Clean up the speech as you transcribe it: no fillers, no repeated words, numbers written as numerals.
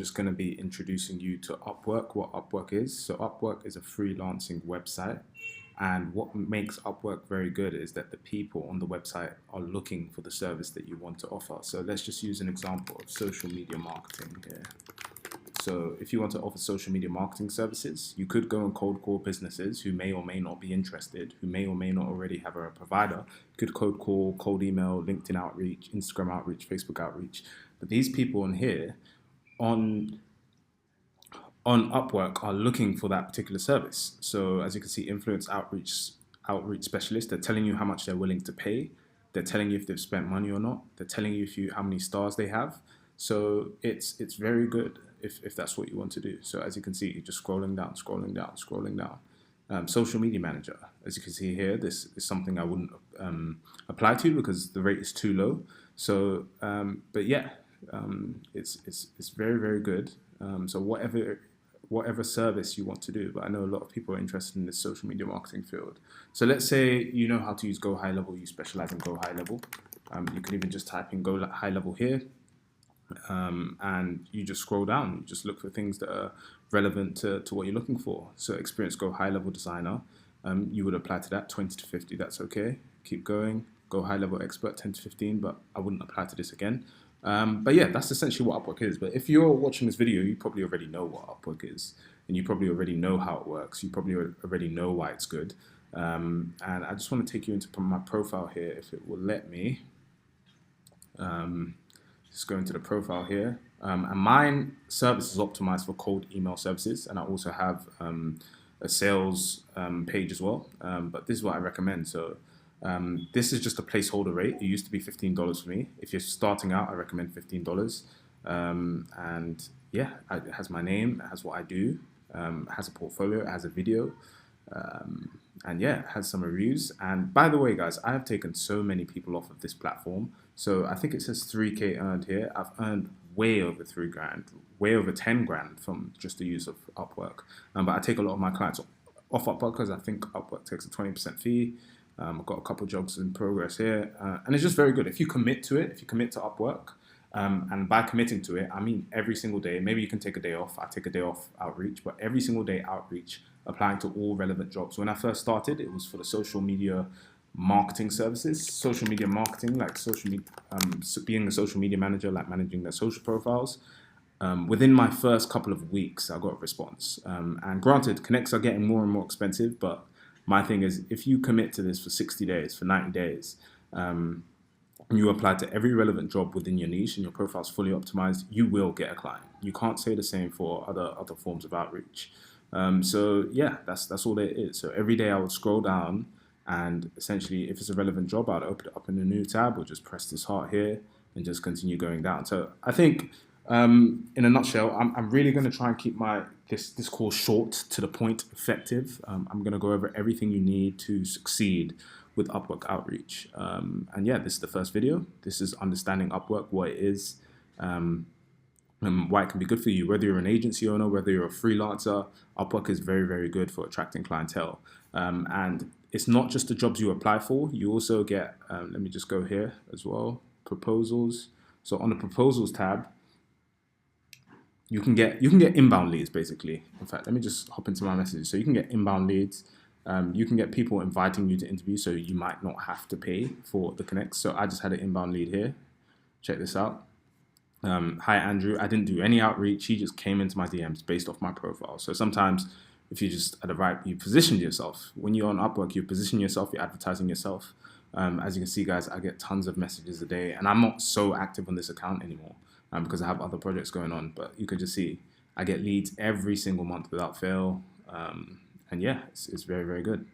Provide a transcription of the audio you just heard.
Just going to be introducing you to Upwork, what Upwork is. So Upwork is a freelancing website, and what makes Upwork very good is that the people on the website are looking for the service that you want to offer. So let's just use an example of social media marketing here. So if you want to offer social media marketing services, you could go and cold call businesses who may or may not be interested, who may or may not already have a provider. You could cold call, cold email, LinkedIn outreach, Instagram outreach, Facebook outreach. But these people on here on Upwork are looking for that particular service. So as you can see, influence outreach specialists, they're telling you how much they're willing to pay. They're telling you if they've spent money or not. They're telling you how many stars they have. So it's very good if that's what you want to do. So as you can see, you're just scrolling down, scrolling down, scrolling down. Social media manager, as you can see here, this is something I wouldn't apply to because the rate is too low. So, but yeah, it's very, very good. So whatever service you want to do, but I know a lot of people are interested in this social media marketing field. So let's say you know how to use Go High Level, you specialize in Go High Level. You can even just type in Go High Level here, and you just scroll down, you just look for things that are relevant to what you're looking for. So experienced Go High Level designer, you would apply to that, 20 to 50, that's okay. Keep going. Go High Level expert, 10 to 15, but I wouldn't apply to this again. But yeah, that's essentially what Upwork is. But if you're watching this video, you probably already know what Upwork is, and you probably already know how it works. You probably already know why it's good. And I just want to take you into my profile here, if it will let me. Just go into the profile here. And mine service is optimized for cold email services, and I also have a sales page as well. But this is what I recommend. So this is just a placeholder rate. It used to be $15 for me. If you're starting out, I recommend $15. And yeah, it has my name, it has what I do, it has a portfolio, it has a video, and yeah, it has some reviews. And by the way, guys, I have taken so many people off of this platform. So I think it says 3K earned here. I've earned way over 3 grand, way over 10 grand from just the use of Upwork. But I take a lot of my clients off Upwork because I think Upwork takes a 20% fee. I've got a couple of jobs in progress here, and it's just very good. If you commit to it, if you commit to Upwork, and by committing to it, I mean every single day. Maybe you can take a day off. I take a day off outreach, but every single day outreach, applying to all relevant jobs. When I first started, it was for the social media marketing services, social media marketing, like being a social media manager, like managing their social profiles. Within my first couple of weeks, I got a response. And granted, connects are getting more and more expensive, but my thing is, if you commit to this for 60 days, for 90 days, and you apply to every relevant job within your niche and your profile is fully optimized, you will get a client. You can't say the same for other forms of outreach. So yeah, that's all it is. So every day I would scroll down, and essentially, if it's a relevant job, I'd open it up in a new tab or just press this heart here and just continue going down. So I think, in a nutshell, I'm really going to try and keep this course short, to the point, effective. I'm going to go over everything you need to succeed with Upwork outreach. And yeah, this is the first video. This is understanding Upwork, what it is, and why it can be good for you. Whether you're an agency owner, whether you're a freelancer, Upwork is very, very good for attracting clientele. And it's not just the jobs you apply for. You also get, let me just go here as well, proposals. So on the proposals tab, you can get inbound leads, basically. In fact, let me just hop into my messages. So you can get inbound leads. You can get people inviting you to interview, so you might not have to pay for the connects. So I just had an inbound lead here. Check this out. Hi, Andrew. I didn't do any outreach. He just came into my DMs based off my profile. So sometimes if you just you positioned yourself. When you're on Upwork, you position yourself, you're advertising yourself. As you can see, guys, I get tons of messages a day, and I'm not so active on this account anymore because I have other projects going on. But you can just see I get leads every single month without fail. And yeah, it's very, very good.